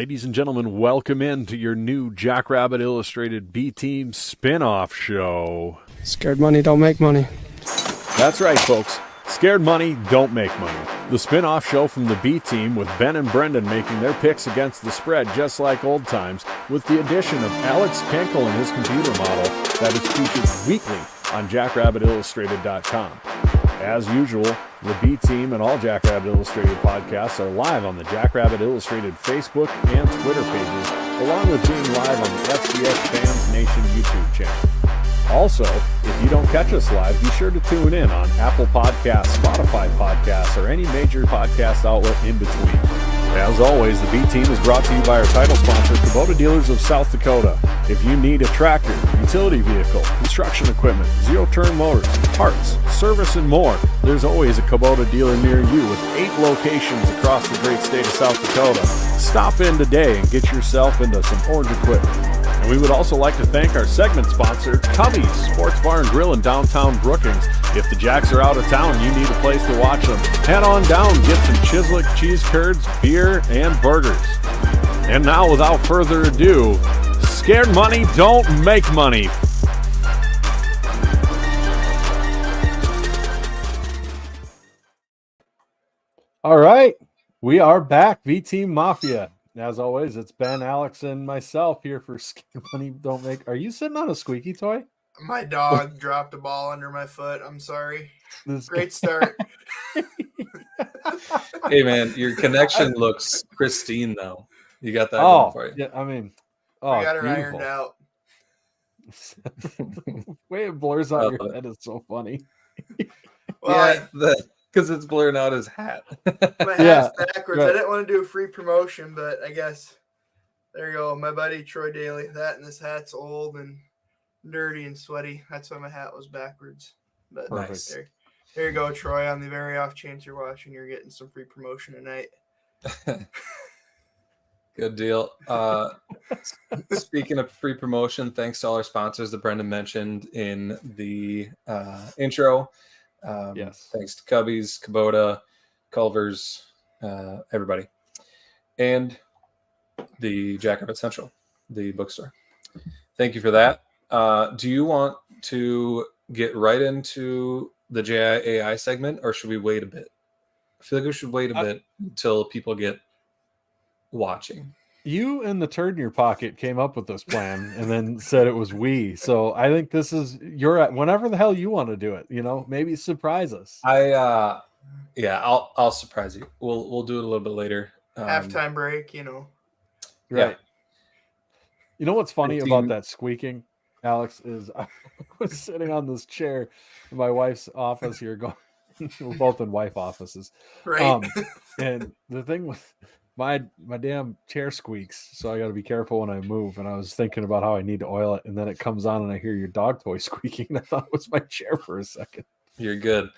Ladies and gentlemen, welcome in to your new Jackrabbit Illustrated B-Team spin-off show. Scared money don't make money. That's right, folks. Scared money don't make money. The spin-off show from the B-Team with Ben and Brendan making their picks against the spread just like old times, with the addition of Alex Kenkel and his computer model that is featured weekly on JackrabbitIllustrated.com. As usual, the B-Team and all Jackrabbit Illustrated podcasts are live on the Jackrabbit Illustrated Facebook and Twitter pages, along with being live on the FCS Fans Nation YouTube channel. Also, if you don't catch us live, be sure to tune in on Apple Podcasts, Spotify Podcasts, or any major podcast outlet in between. As always, the B-Team is brought to you by our title sponsor, Kubota Dealers of South Dakota. If you need a tractor, utility vehicle, construction equipment, zero-turn motors, parts, service, and more, there's always a Kubota dealer near you with 8 locations across the great state of South Dakota. Stop in today and get yourself into some orange equipment. And we would also like to thank our segment sponsor, Cubby's Sports Bar and Grill in downtown Brookings. If the Jacks are out of town and you need a place to watch them, head on down, get some Chislick cheese curds, beer, and burgers. And now, without further ado, scared money don't make money. All right, we are back, V-Team Mafia. As always, it's Ben, Alex, and myself here for Scared Money Don't Make. Are you sitting on a squeaky toy? My dog dropped a ball under my foot. I'm sorry. Great start. Hey, man, your connection looks pristine, though. You got that going for you. Yeah, I mean, we got her ironed out. The way it blurs out your head is so funny. Well, yeah, because it's blurring out his hat. My hat's backwards. Right. I didn't want to do a free promotion, but I guess there you go. My buddy Troy Daly. That and this hat's old and dirty and sweaty. That's why my hat was backwards. But nice. There you go, Troy. On the very off chance you're watching, you're getting some free promotion tonight. Good deal. Speaking of free promotion, thanks to all our sponsors that Brendan mentioned in the intro. Yes. Thanks to Cubbies, Kubota, Culver's, everybody. And the Jackrabbit Central, the bookstore. Thank you for that. Do you want to get right into the JIAI segment, or should we wait a bit? I feel like we should wait a bit until people get watching. You and the turd in your pocket came up with this plan and then said it was we. So I think this is whenever the hell you want to do it, maybe surprise us. I'll surprise you. We'll do it a little bit later. Halftime break, Right. Yeah. You know what's funny about that squeaking, Alex, is I was sitting on this chair in my wife's office here going, we're both in wife offices. Right. And the thing with my damn chair squeaks, so I got to be careful when I move. And I was thinking about how I need to oil it, and then it comes on and I hear your dog toy squeaking. And I thought it was my chair for a second. You're good.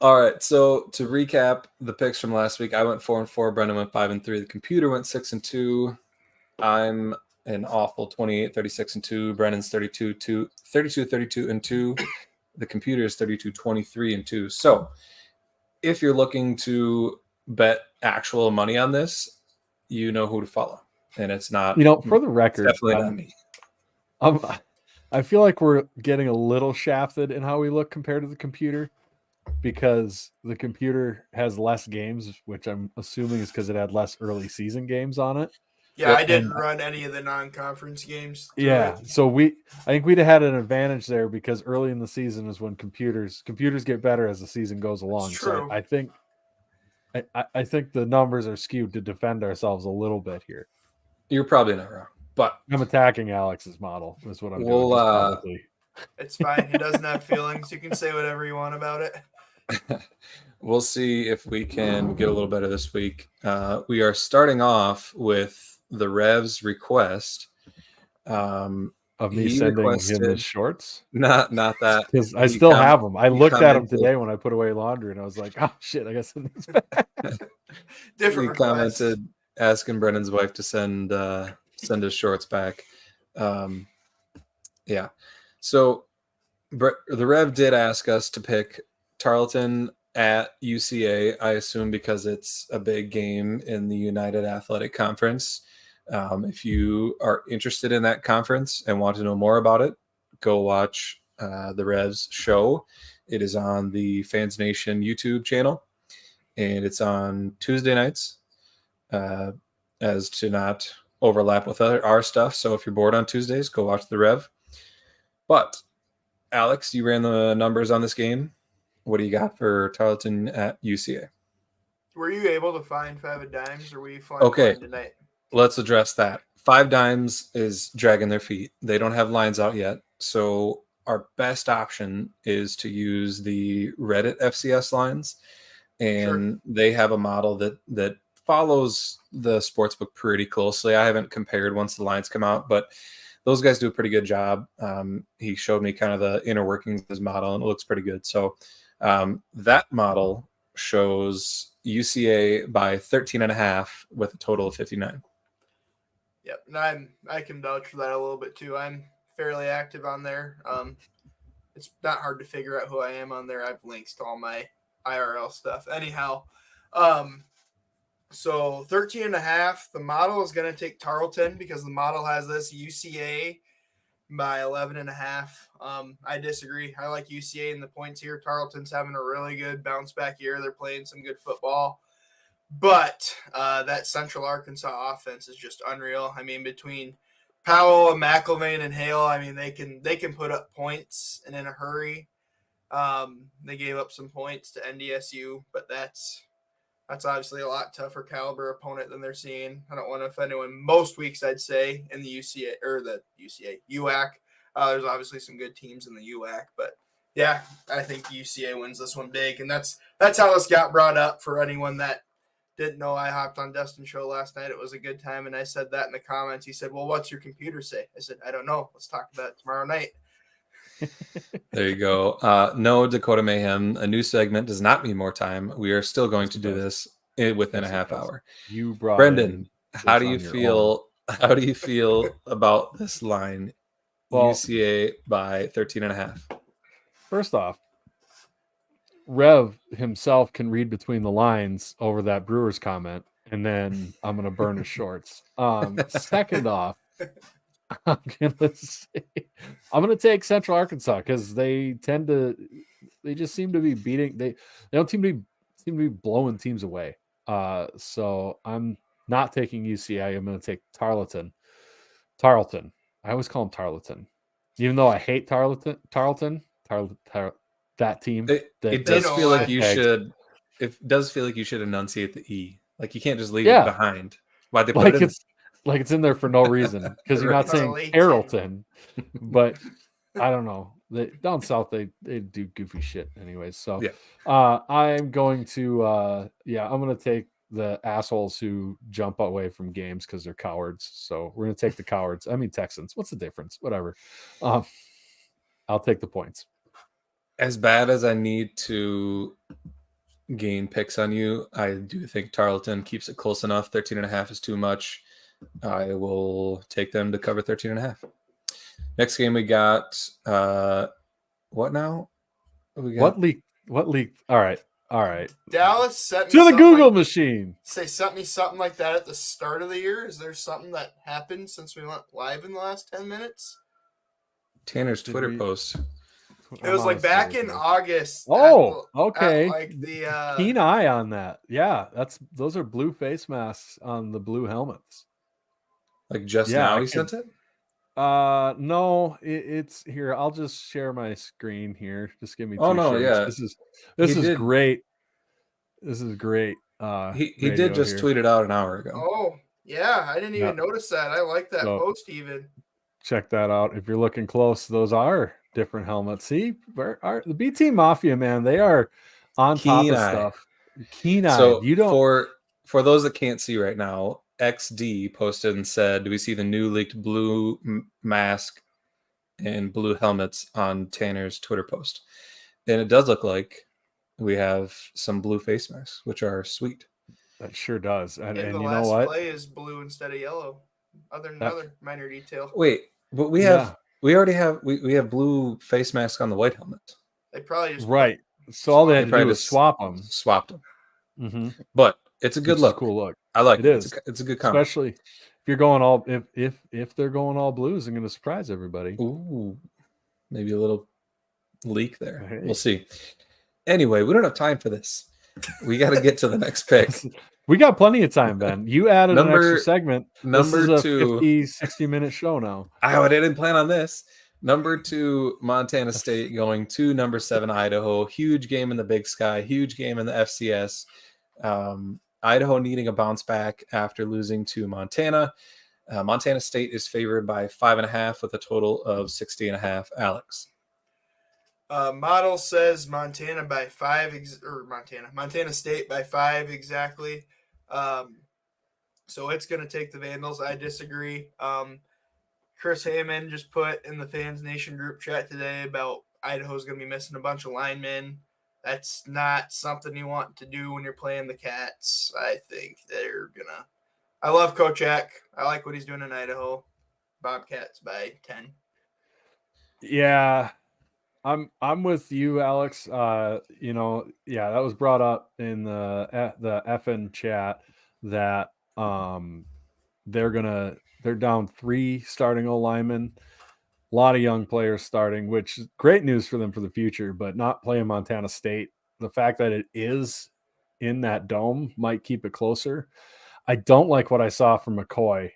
All right, so to recap the picks from last week, I went 4-4. Brendan went 5-3. The computer went 6-2. I'm an awful 28, 36-2. Brendan's 32, 32, 2. The computer is 32, 23, 2. So if you're looking to bet actual money on this, you know who to follow, and it's not. For the record, definitely not me. I feel like we're getting a little shafted in how we look compared to the computer, because the computer has less games, which I'm assuming is because it had less early season games on it. Yeah, I didn't run any of the non-conference games. Yeah, so I think we'd have had an advantage there, because early in the season is when computers get better as the season goes along. That's true. So I think the numbers are skewed to defend ourselves a little bit here. You're probably not wrong, but I'm attacking Alex's model. Is what I'm doing. It's fine. He doesn't have feelings. You can say whatever you want about it. We'll see if we can get a little better this week. We are starting off with the Rev's request of me sending him his shorts. Not that, because I still have them. I looked at them today when I put away laundry, and I was like, "Oh shit, I guess these back." Different. He commented asking Brennan's wife to send his shorts back. Yeah. So the Rev did ask us to pick Tarleton at UCA, I assume because it's a big game in the United Athletic Conference. If you are interested in that conference and want to know more about it, go watch the Revs show. It is on the Fans Nation YouTube channel, and it's on Tuesday nights, as to not overlap with our stuff. So if you're bored on Tuesdays, go watch the Rev. But Alex, you ran the numbers on this game. What do you got for Tarleton at UCA? Were you able to find 5 dimes, or were you flying Okay, tonight? let's address that. 5 dimes is dragging their feet. They don't have lines out yet. So our best option is to use the Reddit FCS lines. And they have a model that follows the sportsbook pretty closely. I haven't compared once the lines come out, but those guys do a pretty good job. He showed me kind of the inner workings of his model, and it looks pretty good. So that model shows UCA by 13.5 with a total of 59. Yep, and I can vouch for that a little bit too. I'm fairly active on there. It's not hard to figure out who I am on there. I have links to all my IRL stuff. Anyhow, so 13.5. The model is going to take Tarleton because the model has this UCA by 11.5. I disagree. I like UCA in the points here. Tarleton's having a really good bounce back year. They're playing some good football. But that Central Arkansas offense is just unreal. I mean, between Powell and McElvain and Hale, I mean, they can put up points and in a hurry. They gave up some points to NDSU, but that's obviously a lot tougher caliber opponent than they're seeing. I don't want to offend anyone. Most weeks, I'd say, in the UCA or the UAC. There's obviously some good teams in the UAC, but yeah, I think UCA wins this one big, and that's how this got brought up for anyone that didn't know. I hopped on Dustin's show last night. It was a good time, and I said that in the comments. He said, "Well, what's your computer say?" I said, "I don't know. Let's talk about it tomorrow night." There you go. No, Dakota Mayhem. A new segment does not mean more time. We are still going to do this within a half hour. You brought Brendan, how do you on your feel? How do you feel about this line? Well, UCA by 13.5. First off, Rev himself can read between the lines over that Brewers comment, and then I'm going to burn his shorts. Second off, I'm going to take Central Arkansas because they just seem to be beating. They don't seem to be blowing teams away. So I'm not taking UCI. I'm going to take Tarleton. I always call him Tarleton, even though I hate Tarleton. That team. It does feel like you should. It does feel like you should enunciate the E. Like you can't just leave it behind. Why they put it? Like it's in there for no reason because you're not saying Tarleton, but I don't know. Down south they do goofy shit anyways. So I'm going to I'm going to take the assholes who jump away from games because they're cowards. So we're going to take the cowards. I mean Texans. What's the difference? Whatever. I'll take the points. As bad as I need to gain picks on you, I do think Tarleton keeps it close enough. 13.5 is too much. I will take them to cover 13.5. Next game we got what now? What leak? All right. Dallas sent me to the Google machine. Sent me something like that at the start of the year. Is there something that happened since we went live in the last 10 minutes? Tanner's Twitter post. It was like back in August. Oh, okay. Like the keen eye on that. Yeah, those are blue face masks on the blue helmets. Like now he sent it? No, it's here. I'll just share my screen here. Just give me 2 seconds. Yeah. This is great. This is great. He did just tweet it out an hour ago. Oh, yeah. I didn't even notice that. I like that post even. Check that out. If you're looking close, those are different helmets. See, the B Team Mafia, man, they are on top of stuff. Keen eye. So you don't for those that can't see right now, XD posted and said, "Do we see the new leaked blue mask and blue helmets on Tanner's Twitter post?" And it does look like we have some blue face masks, which are sweet. That sure does. And the you last know what? play is blue instead of yellow. Another minor detail. Wait, but we already have blue face masks on the white helmet. They probably just right. So all they had They to do probably was just swap them. Swapped them. Mm-hmm. But it's a good look. Cool look. I like It it. is. It's a good comment. Especially if you're going all if they're going all blues, I'm going to surprise everybody. Ooh, maybe a little leak there. Hey. We'll see. Anyway, we don't have time for this. We got to get to the next pick. We got plenty of time, Ben. You added an extra segment. This is a 50, 60-minute show now. I didn't plan on this. Number 2, Montana State going to number 7, Idaho. Huge game in the Big Sky. Huge game in the FCS. Idaho needing a bounce back after losing to Montana. Montana State is favored by 5.5 with a total of 60.5. Alex. Model says Montana by 5 Montana State by 5 exactly. So it's going to take the Vandals. I disagree. Chris Hammond just put in the Fans Nation group chat today about Idaho's going to be missing a bunch of linemen. That's not something you want to do when you're playing the Cats. I think they're going to – I love Kochak. I like what he's doing in Idaho. Bobcats by 10. Yeah. I'm with you, Alex. That was brought up in the FN chat that they're down 3 starting O-linemen, a lot of young players starting, which is great news for them for the future, but not playing Montana State. The fact that it is in that dome might keep it closer. I don't like what I saw from McCoy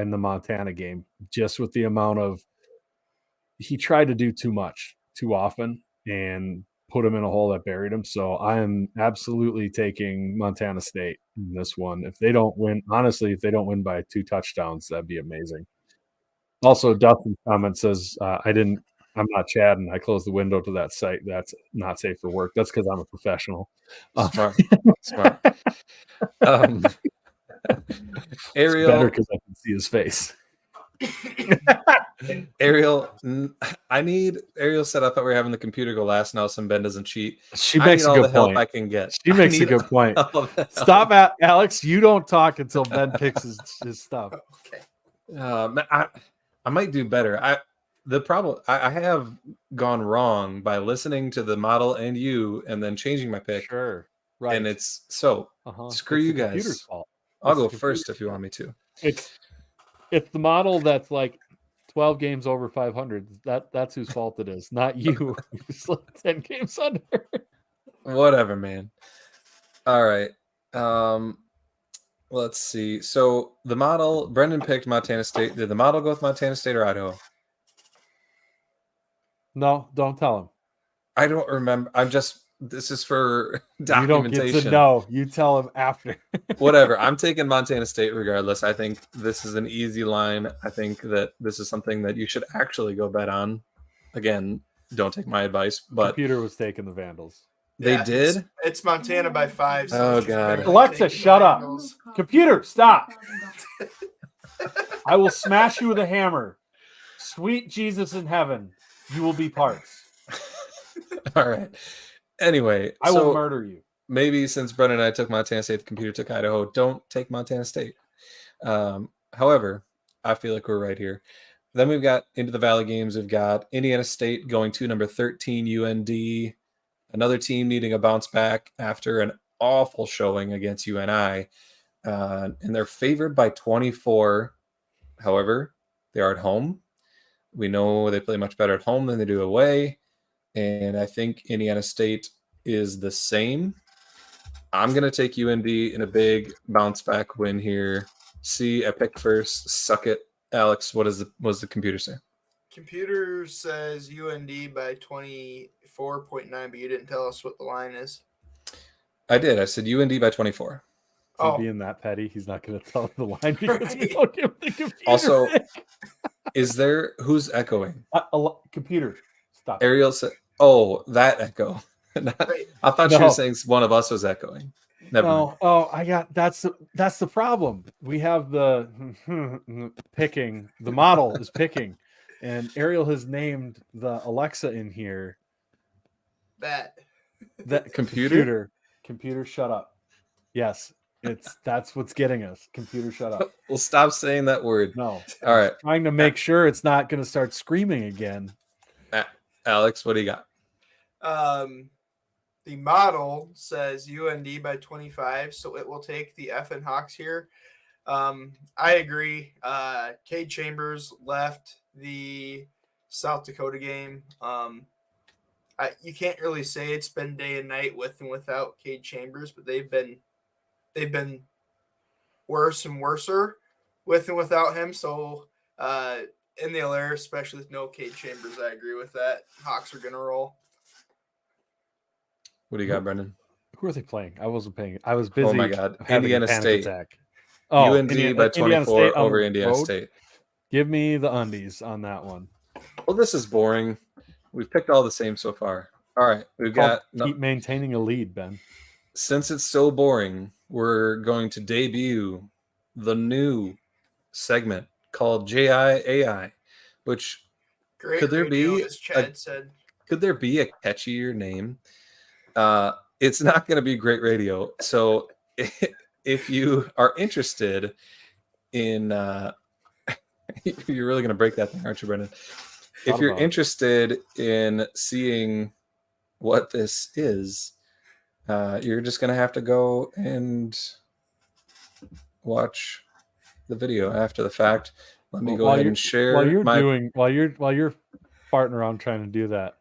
in the Montana game, just with the amount of he tried to do too much too often and put him in a hole that buried him. So I am absolutely taking Montana State in this one. If they don't win by 2 touchdowns, that'd be amazing. Also, Dustin's comment says, I'm not Chad, and I closed the window to that site. That's not safe for work. That's because I'm a professional. Smart. Ariel, better because I can see his face. Ariel, I need Ariel set up that we're having the computer go last now so Ben doesn't cheat. She makes a good point. I can get. She makes a good point. Stop at Alex. You don't talk until Ben picks his stuff. Okay. I might do better. The problem I have gone wrong by listening to the model and you and then changing my pick. Sure. Right. And it's screw it's you guys. Fault. I'll go first if you want me to. It's the model that's like 12 games over 500. That's whose fault it is, not you. Just like 10 games under. Whatever, man. All right. Let's see. So the model, Brendan picked Montana State. Did the model go with Montana State or Idaho? No, don't tell him. I don't remember. This is for documentation. You don't get to know. You tell him after. Whatever. I'm taking Montana State regardless. I think this is an easy line. I think that this is something that you should actually go bet on. Again, don't take my advice. But computer was taking the Vandals. They did? It's Montana by 5. So God. Alexa, shut up. Computer, stop. I will smash you with a hammer. Sweet Jesus in heaven, you will be parts. All right. Anyway, I will murder you. Maybe since Brendan and I took Montana State, the computer took Idaho. Don't take Montana State. However, I feel like we're right here. Then we've got into the Valley games. We've got Indiana State going to number 13 UND. Another team needing a bounce back after an awful showing against UNI. And they're favored by 24. However, they are at home. We know they play much better at home than they do away. And I think Indiana State is the same. I'm going to take UND in a big bounce back win here. See, I picked first. Suck it. Alex, what does the computer say? Computer says UND by 24.9, but you didn't tell us what the line is. I did. I said UND by 24. Being that petty, he's not going to tell the line because we don't give the computer. Also, who's echoing? Computer, stop. Ariel said, "Oh, that echo." I thought you were saying one of us was echoing. Never mind. Oh, that's the problem. We have the picking. The model is picking, and Ariel has named the Alexa in here. That computer. Computer, shut up. Yes. That's what's getting us. Computer, shut up. Well, stop saying that word. No. All right. Trying to make sure it's not going to start screaming again. Alex, what do you got? The model says UND by 25, so it will take the F and Hawks here. I agree. Cade Chambers left the South Dakota game. You can't really say it's been day and night with and without Cade Chambers, but they've been worse and worser with and without him. So in the Alaire, especially with no Cade Chambers, I agree with that. Hawks are gonna roll. What do you got, Brendan? Who are they playing? I wasn't paying. I was busy. Oh my God, having a Indiana panic State. attack. UND by 24 Indiana State over the Indiana road. State. Give me the undies on that one. Well, this is boring. We've picked all the same so far. All right, we've got. Keep maintaining a lead, Ben. Since it's so boring, we're going to debut the new segment called JIAI, which Great could there radio, be as Chad said. Could there be a catchier name? It's not going to be great radio. So if you are interested in, you're really going to break that thing, aren't you, Brendan? If you're interested in seeing what this is, you're just going to have to go and watch the video after the fact. Let me go ahead and share while you're farting around trying to do that.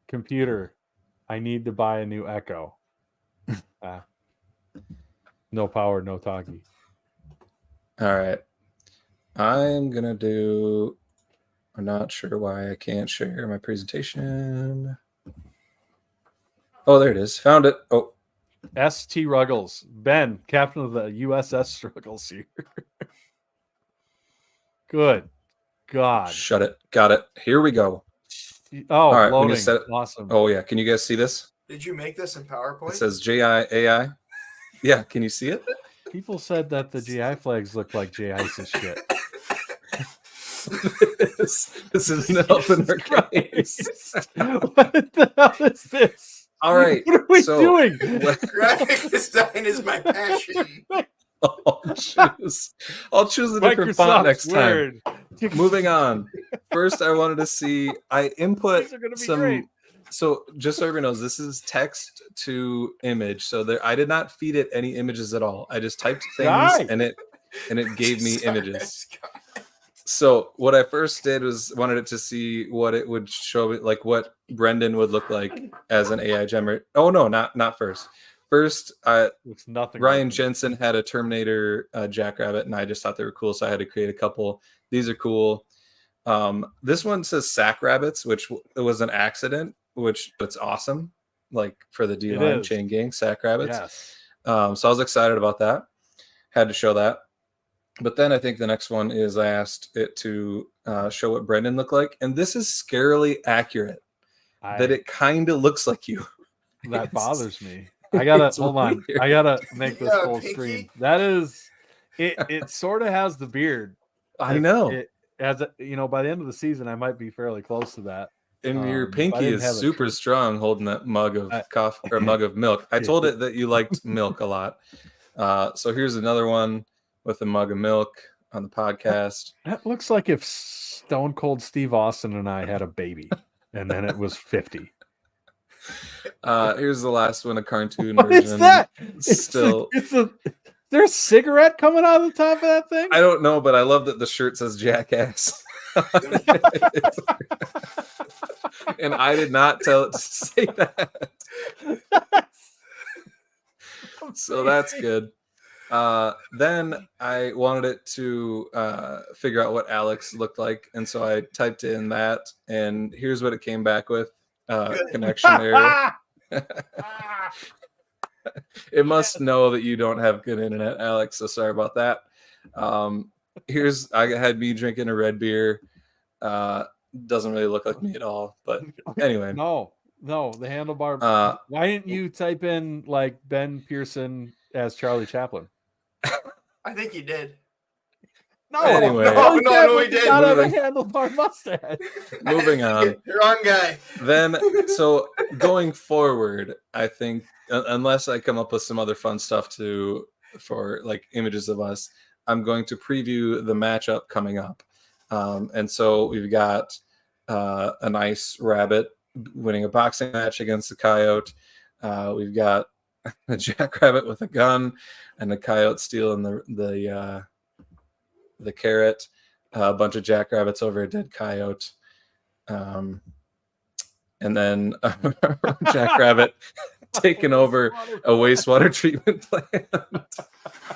Computer, I need to buy a new Echo. No power, no talkie. All right. I'm going to do, I'm not sure why I can't share my presentation. Oh, there it is. Found it. Oh. ST Ruggles. Ben, captain of the USS Struggles here. Good God. Shut it. Got it. Here we go. Oh, all right, loading. We can set it. Awesome. Oh, yeah. Can you guys see this? Did you make this in PowerPoint? It says JIAI. Yeah. Can you see it? People said that the GI flags look like J-Ice's shit. This is an elephant in our case. What the hell is this? All right. What are we doing? Graphic design is my passion. I'll choose a different font next time. Moving on. First, I wanted to see. I input some. Great. So just so everyone knows, this is text to image. So there, I did not feed it any images at all. I just typed things and it gave me images. So what I first did was wanted it to see what it would show, like what Brendan would look like as an AI generator. Oh no, not first. First, it's nothing. Ryan Jensen had a Terminator Jackrabbit, and I just thought they were cool, so I had to create a couple. These are cool. This one says Sack Rabbits, which was an accident, but it's awesome. Like for the D-line chain gang, Sack Rabbits. Yes. So I was excited about that. Had to show that. But then I think the next one is I asked it to show what Brendan looked like, and this is scarily accurate. That it kind of looks like you. That bothers me. I gotta hold on. I gotta make this full screen. That is, it sort of has the beard. I know. It as by the end of the season, I might be fairly close to that. And your pinky is super strong, holding that mug of coffee or mug of milk. I told it that you liked milk a lot. So here's another one with a mug of milk on the podcast. That looks like if Stone Cold Steve Austin and I had a baby, and then it was 50. Here's the last one, a cartoon what version. Is that? Still, there's a cigarette coming out of the top of that thing? I don't know, but I love that the shirt says Jackass. And I did not tell it to say that. So that's good. Then I wanted it to figure out what Alex looked like, and so I typed in that, and here's what it came back with. Connection error. It must know that you don't have good internet, Alex, so sorry about that. Here's I had me drinking a red beer. Doesn't really look like me at all, but anyway. No, the handlebar. Why didn't you type in like Ben Pearson as Charlie Chaplin? I think you did. No, anyway. No, we did. Not have a handlebar mustache. Moving on. Wrong guy. Then, so going forward, I think unless I come up with some other fun stuff for like images of us, I'm going to preview the matchup coming up. And so we've got a nice rabbit winning a boxing match against the coyote. We've got a jackrabbit with a gun and a coyote stealing the carrot. A bunch of jackrabbits over a dead coyote. And then a jackrabbit taking over a wastewater treatment plant.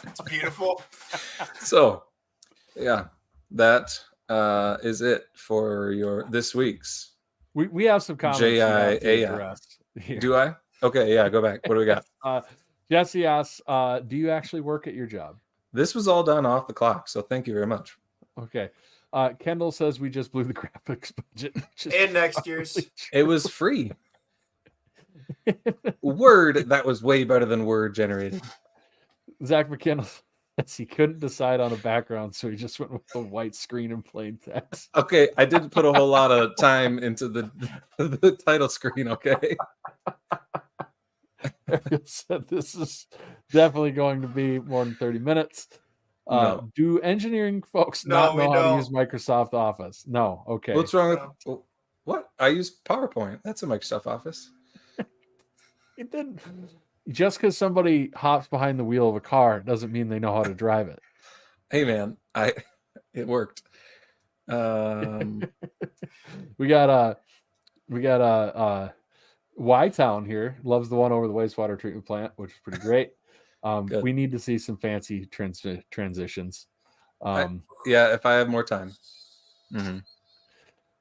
It's beautiful. So, yeah, that is it for this week's. We have some comments you have to JIAI. address here. Do I? Okay, yeah, go back. What do we got? Jesse asks, do you actually work at your job? This was all done off the clock, so thank you very much. Okay. Kendall says we just blew the graphics budget. And next year's. It was free. Word, that was way better than Word generated. Zach McKenna says he couldn't decide on a background, so he just went with the white screen and plain text. Okay, I did put a whole lot of time into the title screen, okay? Ariel said this is definitely going to be more than 30 minutes. No. Do engineering folks No, not we know how to don't. use Microsoft Office? No. Okay. What's wrong with what? I use PowerPoint. That's a Microsoft Office. It didn't. Just because somebody hops behind the wheel of a car doesn't mean they know how to drive it. Hey man, it worked. We got Y-Town here. Loves the one over the wastewater treatment plant, which is pretty great. We need to see some fancy transitions. Yeah, if I have more time. Mm-hmm.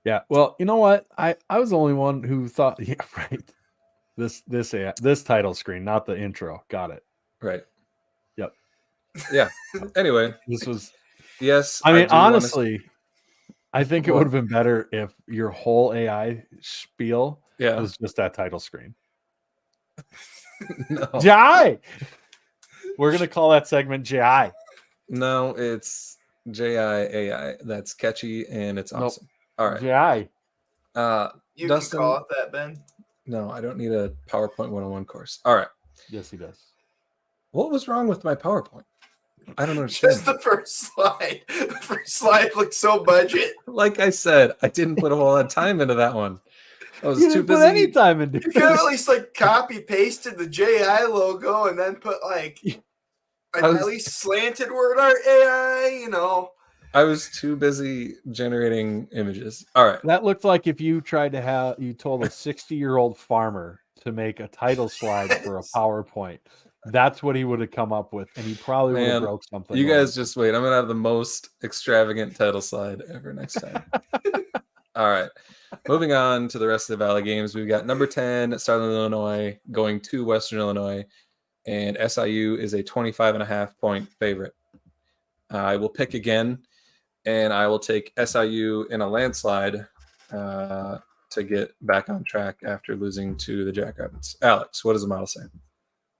Yeah. Well, you know what? I was the only one who thought, yeah, right. This title screen, not the intro. Got it. Right. Yep. Yeah. Anyway, this was. Yes. I mean, honestly, I think it would have been better if your whole AI spiel was just that title screen. No. JI. We're gonna call that segment JI. No, it's JIAI. That's catchy and it's awesome. All right. JI. You Dustin, can call it that, Ben. No, I don't need a PowerPoint 101 course. All right. Yes, he does. What was wrong with my PowerPoint? I don't understand. Just the first slide. The first slide looked so budget. Like I said, I didn't put a whole lot of time into that one. I was too busy. Put any time into You could have at least like copy pasted the JI logo and then put like at least slanted word art AI, you know. I was too busy generating images. All right. That looked like if you told a 60-year-old farmer to make a title slide for a PowerPoint. That's what he would have come up with, and he probably would have broke something. You guys just wait. I'm gonna have the most extravagant title slide ever next time. All right. Moving on to the rest of the Valley games. We've got number 10, Southern Illinois, going to Western Illinois, and SIU is a 25.5 point favorite. I will pick again, and I will take SIU in a landslide to get back on track after losing to the Jackrabbits. Alex, what does the model say?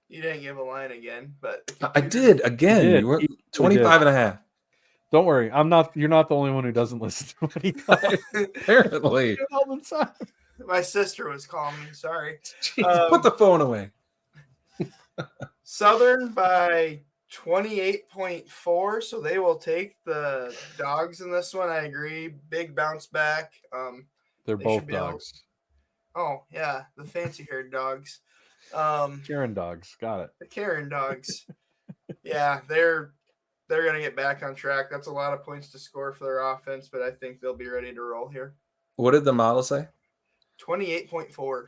You didn't give a line again, but I did again. You were 25.5. Don't worry, I'm not. You're not the only one who doesn't listen to what he does. Apparently, all the time. My sister was calling me. Sorry. Jeez, put the phone away. Southern by 28.4, so they will take the dogs in this one. I agree. Big bounce back. They're both dogs. Oh yeah, the fancy-haired dogs. Karen dogs, got it. The Karen dogs. Yeah, they're going to get back on track. That's a lot of points to score for their offense, but I think they'll be ready to roll here. What did the model say? 28.4.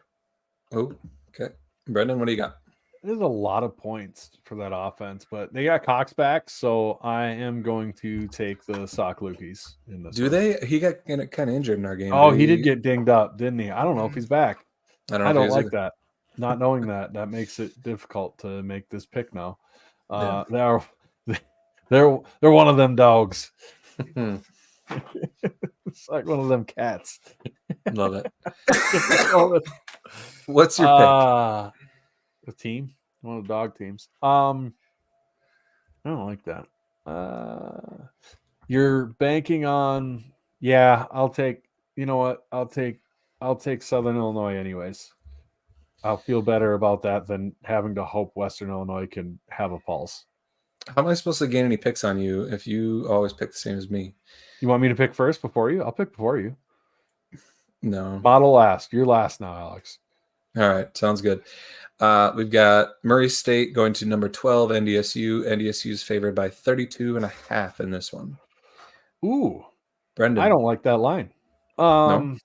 Oh, okay. Brendan, what do you got? There's a lot of points for that offense, but they got Cox back, so I am going to take the Sock Lukey's in this. Do they? He got kind of injured in our game. Oh, he did get dinged up, didn't he? I don't know if he's back. I don't like that. Not knowing that makes it difficult to make this pick now. They're one of them dogs. It's like one of them cats. Love it. What's your pick? The team, one of the dog teams. I don't like that. You're banking on. Yeah, I'll take. You know what? I'll take Southern Illinois anyways. I'll feel better about that than having to hope Western Illinois can have a pulse. How am I supposed to gain any picks on you if you always pick the same as me? You want me to pick first before you? I'll pick before you. No. Bottle last. You're last now, Alex. All right, sounds good. We've got Murray State going to number 12, NDSU. NDSU is favored by 32.5 in this one. Ooh, Brendan. I don't like that line. No?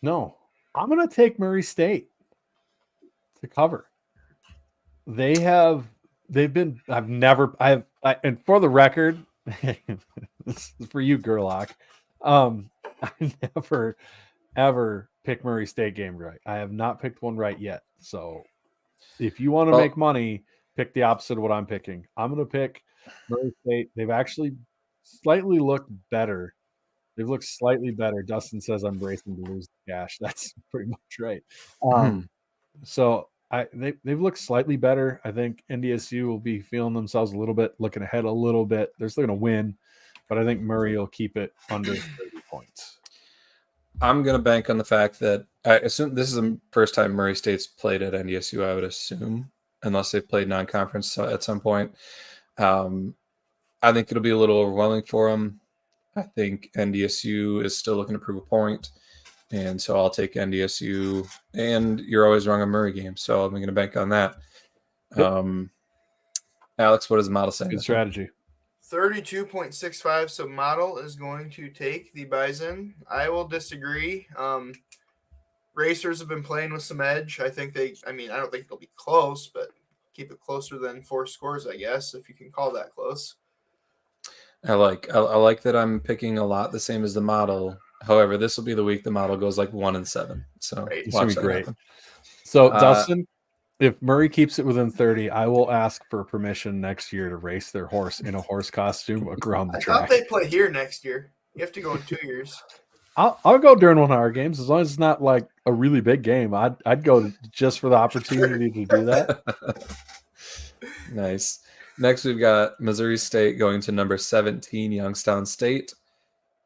No, I'm going to take Murray State to cover. And for the record, this is for you, Gerlach. I never ever pick Murray State game right. I have not picked one right yet. So if you want to make money, pick the opposite of what I'm picking. I'm going to pick Murray State. They've actually slightly looked better. They've looked slightly better. Dustin says I'm bracing to lose the cash. That's pretty much right. So they've looked slightly better. I think NDSU will be feeling themselves a little bit, looking ahead a little bit. They're still going to win, but I think Murray will keep it under 30 points. I'm going to bank on the fact that I assume this is the first time Murray State's played at NDSU, I would assume, unless they've played non-conference at some point. I think it'll be a little overwhelming for them. I think NDSU is still looking to prove a point, and so I'll take NDSU. And you're always wrong on Murray games, so I'm going to bank on that. Yep. Alex, what does the model say? Good strategy. 32.65. So model is going to take the Bison. I will disagree. Racers have been playing with some edge. I don't think it'll be close, but keep it closer than 4 scores, I guess, if you can call that close. I like that I'm picking a lot the same as the model. However, this will be the week the model goes like 1-7. So it's gonna be great. Happen. So Dustin, if Murray keeps it within 30, I will ask for permission next year to race their horse in a horse costume around the track. I thought they play here next year. You have to go in 2 years. I'll go during one of our games as long as it's not like a really big game. I'd go just for the opportunity to do that. Nice. Next, we've got Missouri State going to number 17, Youngstown State.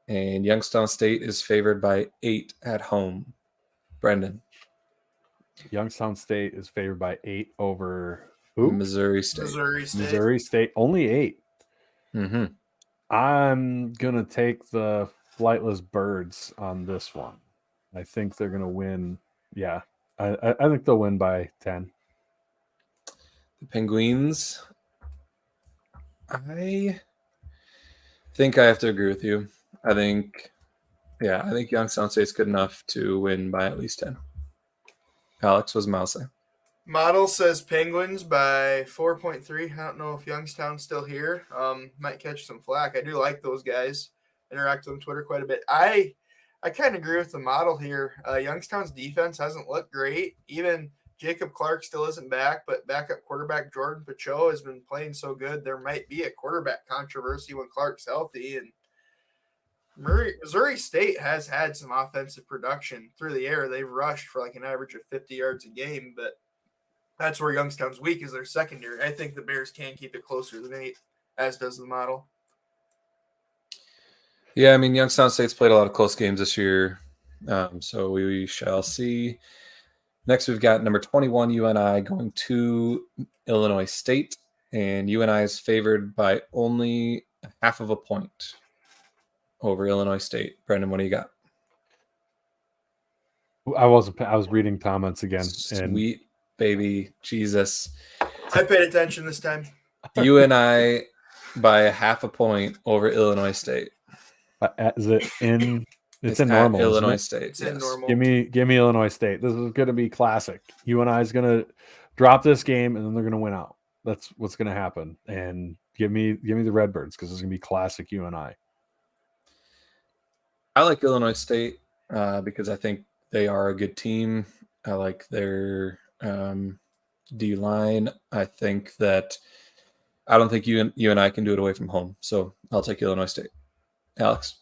And Youngstown State is favored by 8 at home. Brendan. Youngstown State is favored by 8 over who? Missouri State. Missouri State. Only 8. Mm-hmm. I'm going to take the Flightless Birds on this one. I think they're going to win. Yeah. I think they'll win by 10. The Penguins. I think I have to agree with you. I think Youngstown State's good enough to win by at least 10. Alex, what's Miles say? Model says Penguins by 4.3. I don't know if Youngstown's still here. Might catch some flack. I do like those guys. Interact with them on Twitter quite a bit. I kind of agree with the model here. Youngstown's defense hasn't looked great. Even Jacob Clark still isn't back, but backup quarterback Jordan Pacho has been playing so good. There might be a quarterback controversy when Clark's healthy. And Missouri State has had some offensive production through the air. They've rushed for like an average of 50 yards a game, but that's where Youngstown's weak is their secondary. I think the Bears can keep it closer than 8, as does the model. Yeah, I mean, Youngstown State's played a lot of close games this year, so we shall see. Next, we've got number 21, UNI, going to Illinois State, and UNI is favored by only half of a point over Illinois State. Brendan, what do you got? I was reading comments again. Sweet baby Jesus. I paid attention this time. UNI by a half a point over Illinois State. Is it in? It's in normal. Illinois State. It's in normal. Give me Illinois State. This is going to be classic. UNI is going to drop this game and then they're going to win out. That's what's going to happen. And give me the Redbirds because it's going to be classic UNI. I like Illinois State because I think they are a good team. I like their D line. I don't think you and I can do it away from home. So I'll take Illinois State. Alex.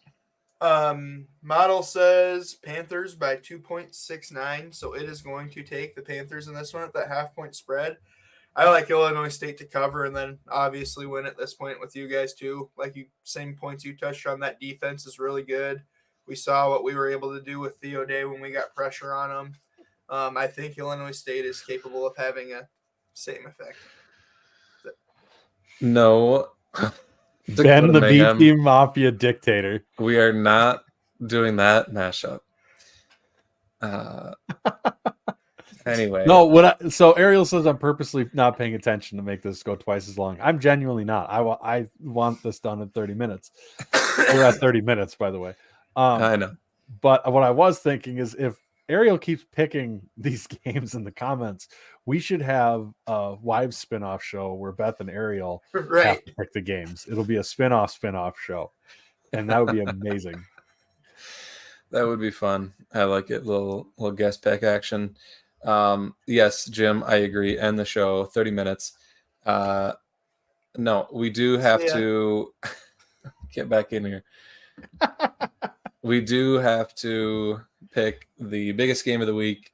Model says Panthers by 2.69. So it is going to take the Panthers in this one at that half-point spread. I like Illinois State to cover and then obviously win at this point with you guys too. Same points you touched on. That defense is really good. We saw what we were able to do with Theo Day when we got pressure on them. I think Illinois State is capable of having a same effect. No. Ben, the B Team Mafia dictator. We are not doing that mashup. Anyway. No, so Ariel says I'm purposely not paying attention to make this go twice as long. I'm genuinely not. I want this done in 30 minutes. We're at 30 minutes, by the way. I know. But what I was thinking is if Ariel keeps picking these games in the comments, we should have a wives spinoff show where Beth and Ariel have to pick the games. It'll be a spinoff show. And that would be amazing. That would be fun. I like it. Little guest pick action. Yes, Jim, I agree. End the show. 30 minutes. No, we do have to get back in here. We do have to pick the biggest game of the week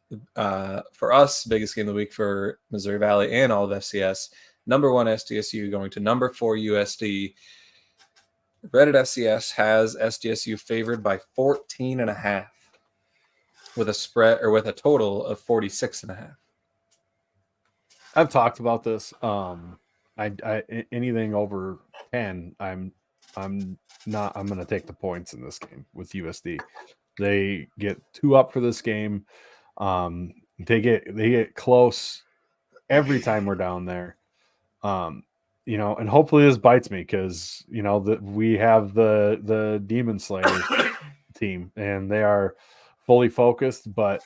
for us, biggest game of the week for Missouri Valley and all of FCS. Number 1 SDSU going to number 4 USD. Reddit FCS has SDSU favored by 14.5 with a spread or with a total of 46.5. I've talked about this. I anything over 10, I'm going to take the points in this game with USD. They get 2 up for this game. They get close every time we're down there. And hopefully this bites me because we have the Demon Slayers team and they are fully focused. But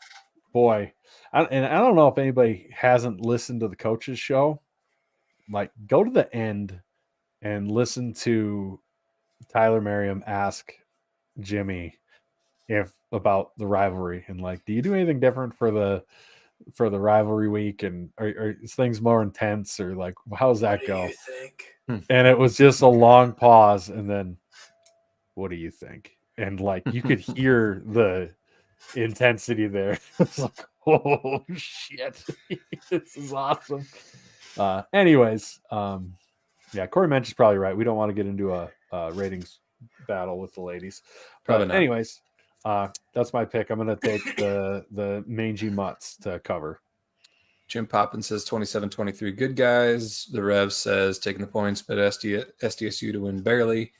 boy, I don't know if anybody hasn't listened to the coaches show. Like, go to the end and listen to Tyler Merriam ask Jimmy about the rivalry and do you do anything different for the rivalry week, and are things more intense, or how's that go? What do you think? And it was just a long pause, and then, what do you think? And you could hear the intensity there. It's like, oh shit, this is awesome. Anyways, Corey Mensch is probably right. We don't want to get into a ratings battle with the ladies. Probably not. Anyways, that's my pick. I'm going to take the mangy mutts to cover. Jim Poppins says 27-23 good guys. The Rev says taking the points, but SDSU to win barely.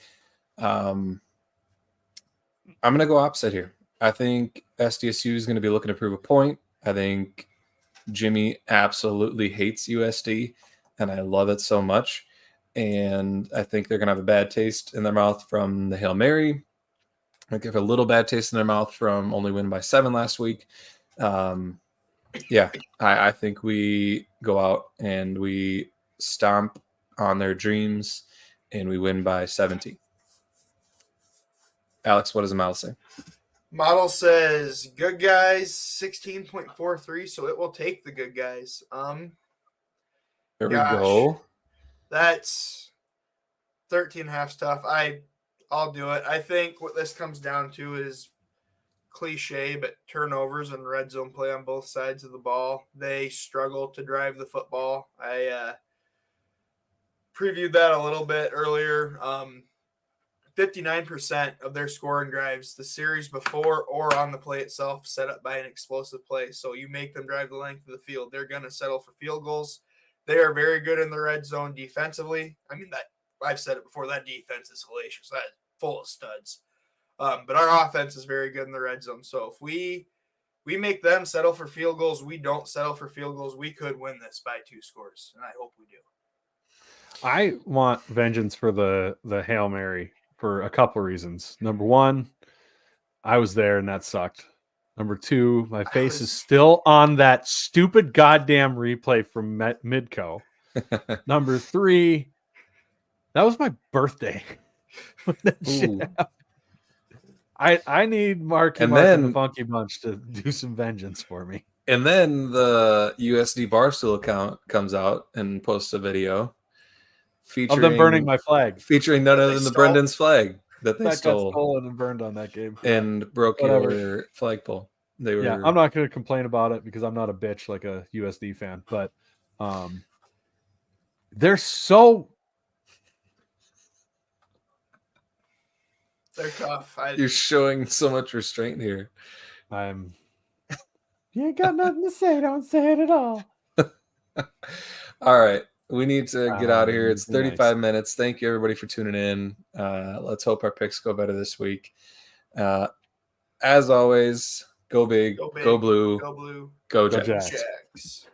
I'm going to go opposite here. I think SDSU is going to be looking to prove a point. I think Jimmy absolutely hates USD, and I love it so much. And I think they're going to have a bad taste in their mouth from the Hail Mary. I give a little bad taste in their mouth from only winning by 7 last week. I think we go out and we stomp on their dreams and we win by 17. Alex, what does the model say? Model says good guys 16.43, so it will take the good guys. There we go. That's 13.5 stuff. I'll do it. I think what this comes down to is cliche, but turnovers and red zone play on both sides of the ball. They struggle to drive the football. I previewed that a little bit earlier. 59% of their scoring drives, the series before or on the play itself, set up by an explosive play. So you make them drive the length of the field. They're going to settle for field goals. They are very good in the red zone defensively. I mean, that I've said it before, that defense is hellacious. That's full of studs. But our offense is very good in the red zone. So if we make them settle for field goals, we don't settle for field goals, we could win this by 2 scores, and I hope we do. I want vengeance for the Hail Mary for a couple of reasons. Number 1, I was there and that sucked. Number 2, my face is still on that stupid goddamn replay from Midco. Number 3, that was my birthday. I need Mark and the Funky Bunch to do some vengeance for me. And then the USD Barstool account comes out and posts a video featuring of them burning my flag, featuring none other than the Brendan's flag that they stole. Got stolen and burned on that game, and broke your flagpole. They were. Yeah, I'm not going to complain about it because I'm not a bitch like a USD fan, but they're tough. You're showing so much restraint here. You ain't got nothing to say. Don't say it at all. All right. We need to get out of here. It's 35 minutes. Thank you, everybody, for tuning in. Let's hope our picks go better this week. As always, Go big, Go big, go blue, go blue, go Go Jacks. Jacks. Jacks.